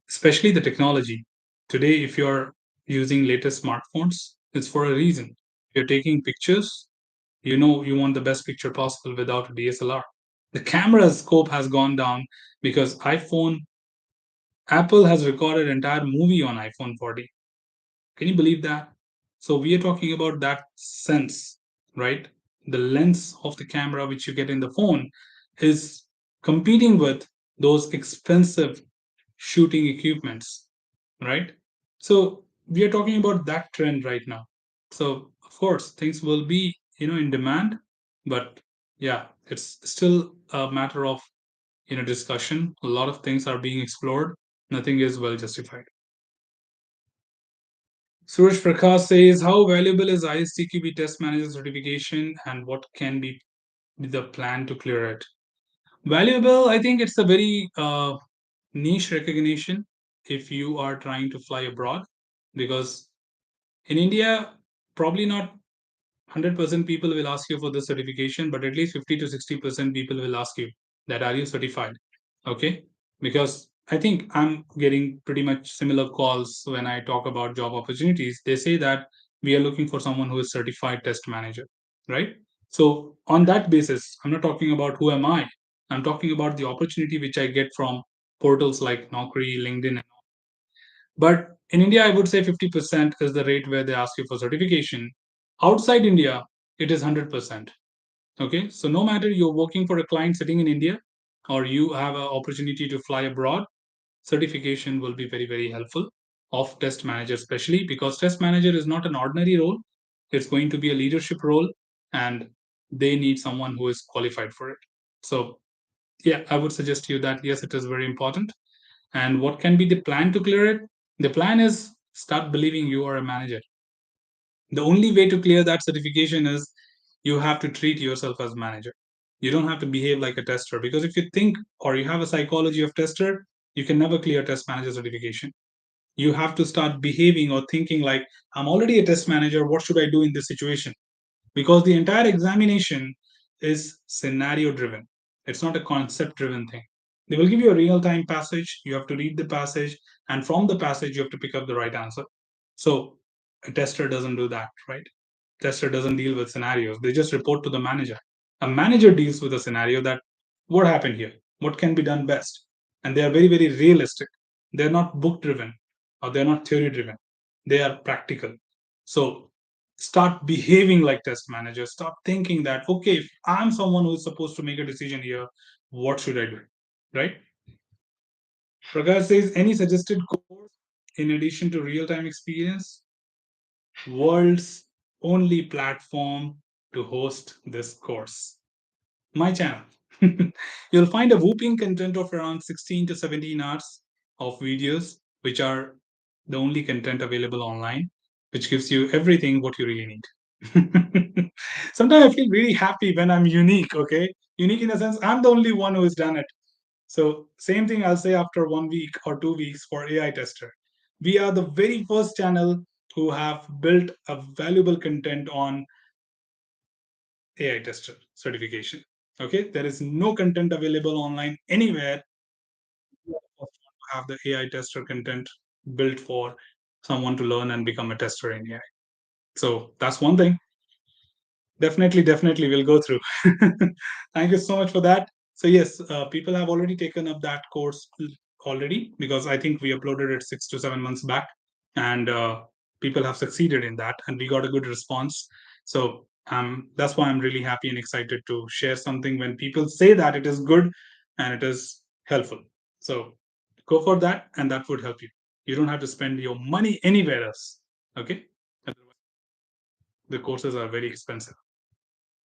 especially the technology. Today, if you're using latest smartphones, it's for a reason. If you're taking pictures, you want the best picture possible without a DSLR. The camera scope has gone down because Apple has recorded entire movie on iPhone 40. Can you believe that? So we are talking about that sense, right? The lens of the camera which you get in the phone is competing with those expensive shooting equipments, right? So we are talking about that trend right now. So of course things will be in demand, but yeah, it's still a matter of discussion. A lot of things are being explored. Nothing is well justified. Suraj Prakash says, how valuable is ISTQB test manager certification and what can be the plan to clear it? Valuable, I think it's a very niche recognition if you are trying to fly abroad because in India, probably not 100% people will ask you for the certification, but at least 50 to 60% people will ask you that are you certified? Okay. Because I think I'm getting pretty much similar calls when I talk about job opportunities. They say that we are looking for someone who is certified test manager, right? So on that basis, I'm not talking about who am I. I'm talking about the opportunity which I get from portals like Naukri, LinkedIn. But in India, I would say 50% is the rate where they ask you for certification. Outside India, it is 100%. Okay, so no matter you're working for a client sitting in India or you have an opportunity to fly abroad, certification will be very, very helpful of test manager, especially because test manager is not an ordinary role. It's going to be a leadership role and they need someone who is qualified for it. So, yeah, I would suggest you that yes, it is very important. And what can be the plan to clear it? The plan is start believing you are a manager. The only way to clear that certification is you have to treat yourself as manager. You don't have to behave like a tester, because if you think or you have a psychology of tester, you can never clear test manager certification. You have to start behaving or thinking like, I'm already a test manager, what should I do in this situation? Because the entire examination is scenario driven. It's not a concept driven thing. They will give you a real time passage. You have to read the passage, and from the passage, you have to pick up the right answer. So a tester doesn't do that, right? Tester doesn't deal with scenarios. They just report to the manager. A manager deals with a scenario that what happened here? What can be done best? And they are very, very realistic. They're not book driven or they're not theory driven. They are practical. So start behaving like test managers. Start thinking that, okay, if I'm someone who's supposed to make a decision here, what should I do? Right? Prakash says, any suggested course in addition to real time experience? World's only platform to host this course. My channel. You'll find a whooping content of around 16 to 17 hours of videos, which are the only content available online, which gives you everything what you really need. Sometimes I feel really happy when I'm unique, okay? Unique in a sense, I'm the only one who has done it. So same thing I'll say after 1 week or 2 weeks for AI tester. We are the very first channel who have built a valuable content on AI tester certification. Okay, there is no content available online anywhere. We are the first one to have the AI tester content built for someone to learn and become a tester in AI. So that's one thing. Definitely, we'll go through. Thank you so much for that. So yes, people have already taken up that course already, because I think we uploaded it 6 to 7 months back, and people have succeeded in that, and we got a good response. So that's why I'm really happy and excited to share something when people say that it is good and it is helpful. So go for that, and that would help you. You don't have to spend your money anywhere else. Okay, the courses are very expensive.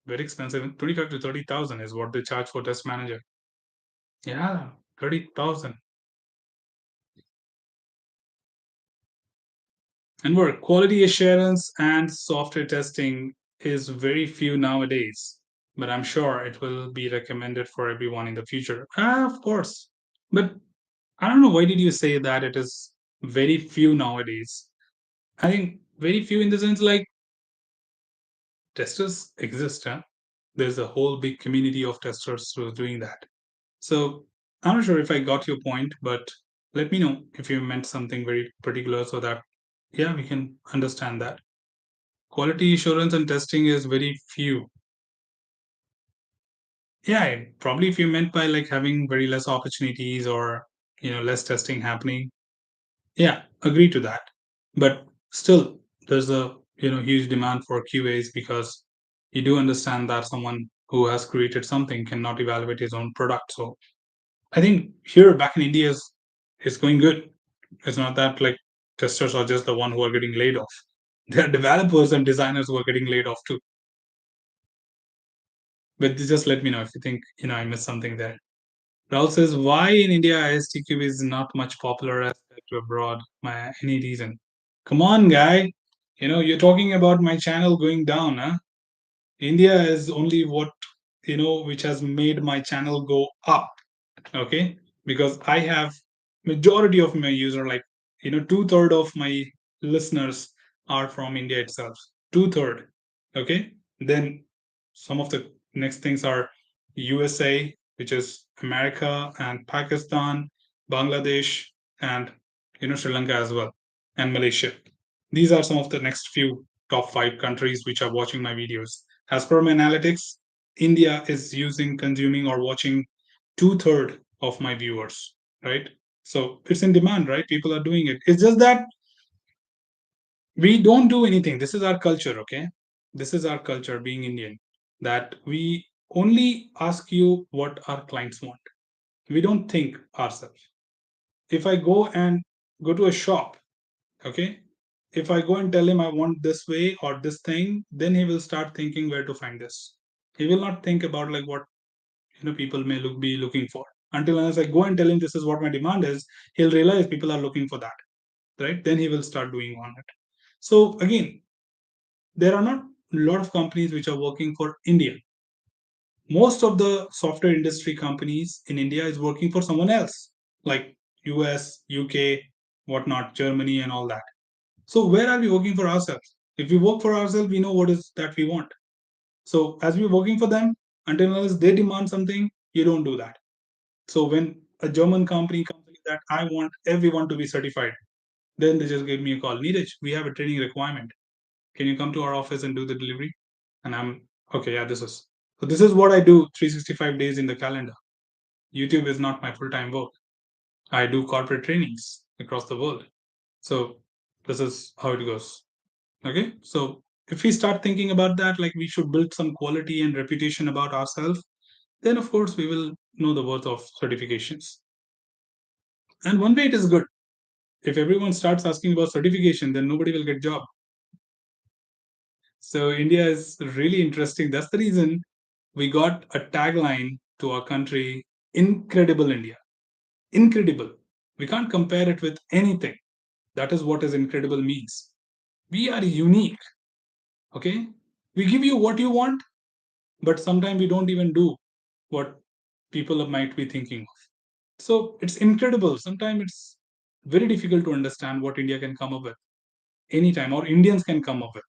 25 to 30,000 is what they charge for test manager. Yeah, 30,000. And where quality assurance and software testing is very few nowadays, but I'm sure it will be recommended for everyone in the future. Of course. But I don't know, why did you say that it is very few nowadays? I think very few in the sense like testers exist, huh? There's a whole big community of testers who are doing that. So I'm not sure if I got your point, but let me know if you meant something very particular so that, yeah, we can understand that. Quality assurance and testing is very few. Yeah, probably if you meant by like having very less opportunities or, less testing happening. Yeah, agree to that. But still, there's a, huge demand for QAs, because you do understand that someone who has created something cannot evaluate his own product. So I think here back in India is going good. It's not that like testers are just the one who are getting laid off. There are developers and designers who are getting laid off too. But just let me know if you think I missed something there. Raul says, why in India ISTQB is not much popular as compared to abroad? Any reason? Come on, guy. You're talking about my channel going down, huh? India is only what which has made my channel go up. Okay, because I have majority of my user, like 2/3 of my listeners are from India itself. 2/3. Okay, then some of the next things are USA, which is America, and Pakistan, Bangladesh, and Sri Lanka as well, and Malaysia. These are some of the next few top 5 countries which are watching my videos. As per my analytics, India is consuming or watching 2/3 of my viewers, right? So it's in demand, right? People are doing it. It's just that we don't do anything. This is our culture, okay? This is our culture being Indian, that we only ask you what our clients want. We don't think ourselves. If I go to a shop, okay? If I go and tell him I want this way or this thing, then he will start thinking where to find this. He will not think about like what people may be looking for. Until unless I go and tell him this is what my demand is, he'll realize people are looking for that. right? Then he will start doing on it. So again, there are not a lot of companies which are working for India. Most of the software industry companies in India is working for someone else, like US, UK, whatnot, Germany, and all that. So where are we working for ourselves? If we work for ourselves, we know what is that we want. So as we're working for them, until unless they demand something, you don't do that. So when a German company comes with that, I want everyone to be certified, then they just give me a call. Neeraj, we have a training requirement. Can you come to our office and do the delivery? And I'm okay. Yeah, this is so. This is what I do 365 days in the calendar. YouTube is not my full time work. I do corporate trainings across the world. So this is how it goes. Okay. So if we start thinking about that, like we should build some quality and reputation about ourselves, then of course we will know the worth of certifications. And one way it is good. If everyone starts asking about certification, then nobody will get job. So India is really interesting. That's the reason we got a tagline to our country: Incredible India. Incredible. We can't compare it with anything. That is what is incredible means. We are unique. Okay. We give you what you want, but sometimes we don't even do what people might be thinking of. So it's incredible. Sometimes it's very difficult to understand what India can come up with anytime, or Indians can come up with.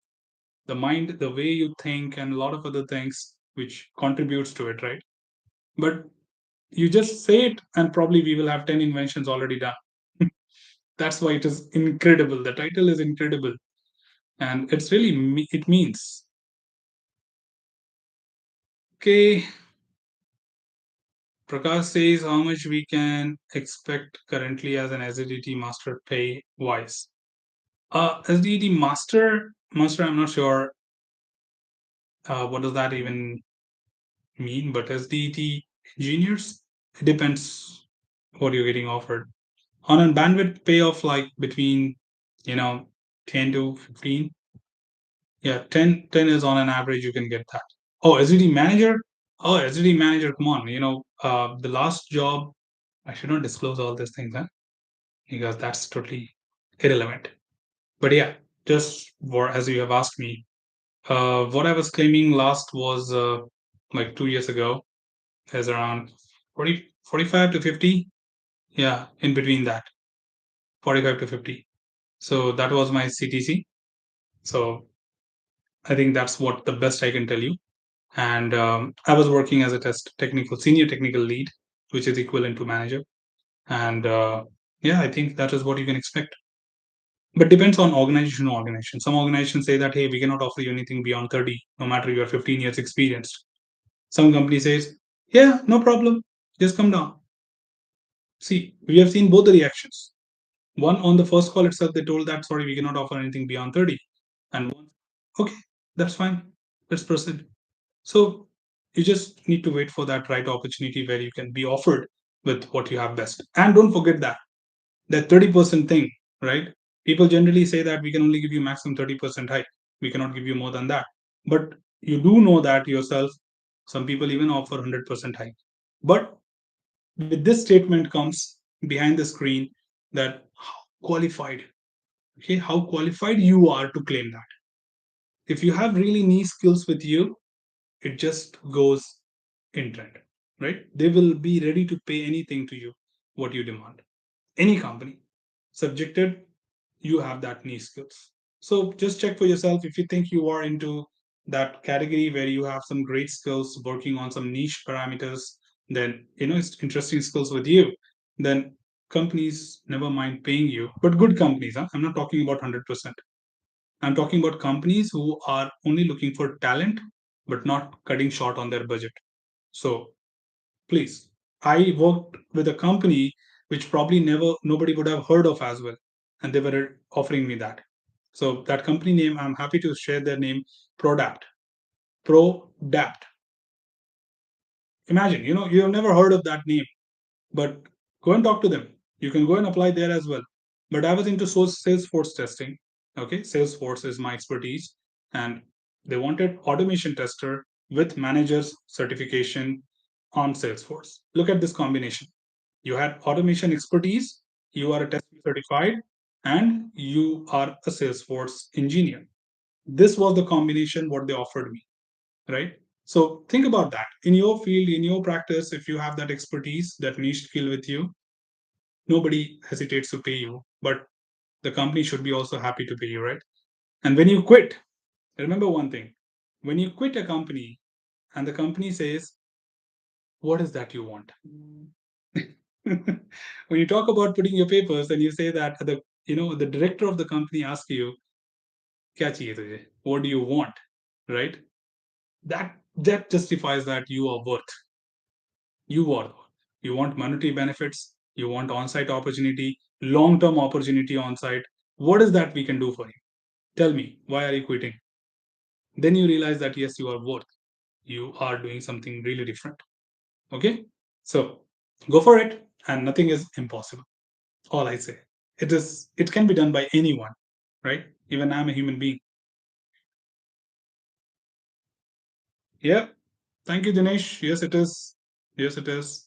The mind, the way you think, and a lot of other things which contributes to it, right? But you just say it, and probably we will have 10 inventions already done. That's why it is incredible. The title is incredible, and it's really it means okay. Prakash says how much we can expect currently as an SDT master pay wise. SDT master, I'm not sure what does that even mean, but SDT engineers, it depends what you're getting offered. On a bandwidth pay of like between, you know, 10 to 15. Yeah, 10 is on an average, you can get that. Oh, SDT manager? Oh, SDT manager, come on. The last job, I should not disclose all these things, huh? Because that's totally irrelevant. But yeah, just for as you have asked me, what I was claiming last was like 2 years ago, is around 45 to 50. Yeah, in between that, 45 to 50. So that was my CTC. So I think that's what the best I can tell you. And I was working as a senior technical lead, which is equivalent to manager. And yeah, I think that is what you can expect. But depends on organization to organization. Some organizations say that, hey, we cannot offer you anything beyond 30, no matter you are 15 years experienced. Some company says, yeah, no problem, just come down. See, we have seen both the reactions. One, on the first call itself, they told that, sorry, we cannot offer anything beyond 30. And one, okay, that's fine, let's proceed. So you just need to wait for that right opportunity where you can be offered with what you have best. And don't forget that 30% thing, right? People generally say that we can only give you maximum 30% hike. We cannot give you more than that. But you do know that yourself, some people even offer 100% hike. But with this statement comes behind the screen that how qualified, okay, how qualified you are to claim that. If you have really niche skills with you, it just goes in trend, right? They will be ready to pay anything to you, what you demand. Any company, subjected, you have that niche skills. So just check for yourself if you think you are into that category where you have some great skills working on some niche parameters, then it's interesting skills with you. Then companies never mind paying you, but good companies. Huh? I'm not talking about 100%. I'm talking about companies who are only looking for talent, but not cutting short on their budget. So please, I worked with a company which probably never nobody would have heard of as well, and they were offering me that. So that company name, I'm happy to share their name, Prodapt. Prodapt. Imagine, you have never heard of that name, but go and talk to them. You can go and apply there as well. But I was into Salesforce testing. Okay, Salesforce is my expertise, and they wanted automation tester with manager's certification on Salesforce. Look at this combination. You had automation expertise, you are a testing certified, and you are a Salesforce engineer. This was the combination what they offered me, right? So think about that. In your field, in your practice, if you have that expertise, that niche skill with you, nobody hesitates to pay you, but the company should be also happy to pay you, right? And when you quit, remember one thing: when you quit a company and the company says, what is that you want? When you talk about putting your papers and you say that the director of the company asks you, "Kya chahiye tujhe? What do you want?" Right? That justifies that you are worth. You are worth. You want monetary benefits. You want on-site opportunity, long-term opportunity on-site. What is that we can do for you? Tell me, why are you quitting? Then you realize that yes, you are worth. You are doing something really different. Okay? So go for it, and nothing is impossible. All I say. It can be done by anyone, right? Even I'm a human being. Yeah. Thank you, Dinesh. Yes, it is. Yes, it is.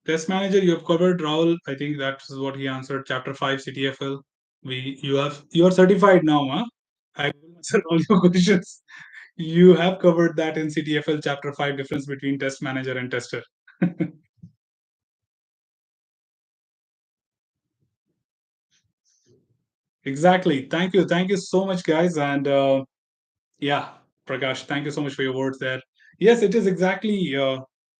Test manager, you have covered Rahul. I think that is what he answered. Chapter 5 CTFL. You are certified now, huh? I will answer all your questions. You have covered that in CTFL chapter 5, difference between test manager and tester. Exactly. Thank you. Thank you so much, guys. And yeah, Prakash, thank you so much for your words there. Yes, it is exactly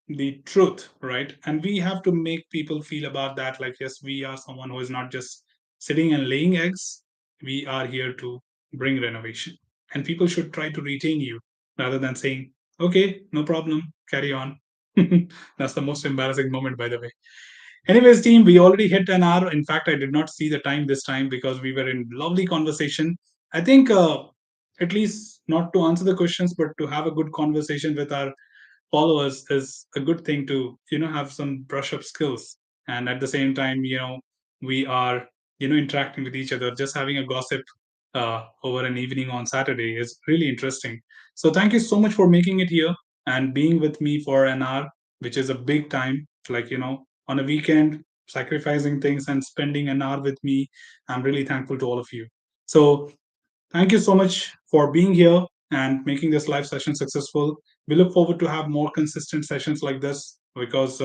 the truth, right? And we have to make people feel about that. Like, yes, we are someone who is not just sitting and laying eggs. We are here to bring renovation. And people should try to retain you rather than saying, okay, no problem, carry on. That's the most embarrassing moment, by the way. Anyways, team, we already hit an hour. In fact, I did not see the time this time because we were in lovely conversation. I think at least not to answer the questions, but to have a good conversation with our followers is a good thing to have some brush up skills, and at the same time we are interacting with each other. Just having a gossip over an evening on Saturday is really interesting. So thank you so much for making it here and being with me for an hour, which is a big time, like on a weekend, sacrificing things and spending an hour with me. I'm really thankful to all of you. So thank you so much for being here and making this live session successful. We look forward to have more consistent sessions like this because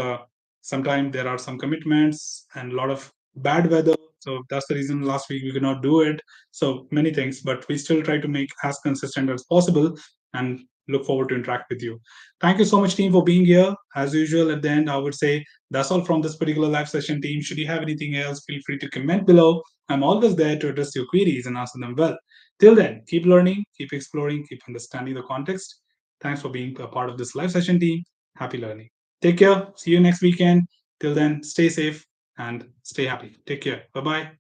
sometimes there are some commitments and a lot of bad weather. So that's the reason last week we could not do it. So many things, but we still try to make as consistent as possible and look forward to interact with you. Thank you so much, team, for being here. As usual, at the end, I would say that's all from this particular live session, team. Should you have anything else, feel free to comment below. I'm always there to address your queries and answer them well. Till then, keep learning, keep exploring, keep understanding the context. Thanks for being a part of this live session, team. Happy learning. Take care. See you next weekend. Till then, stay safe and stay happy. Take care. Bye bye.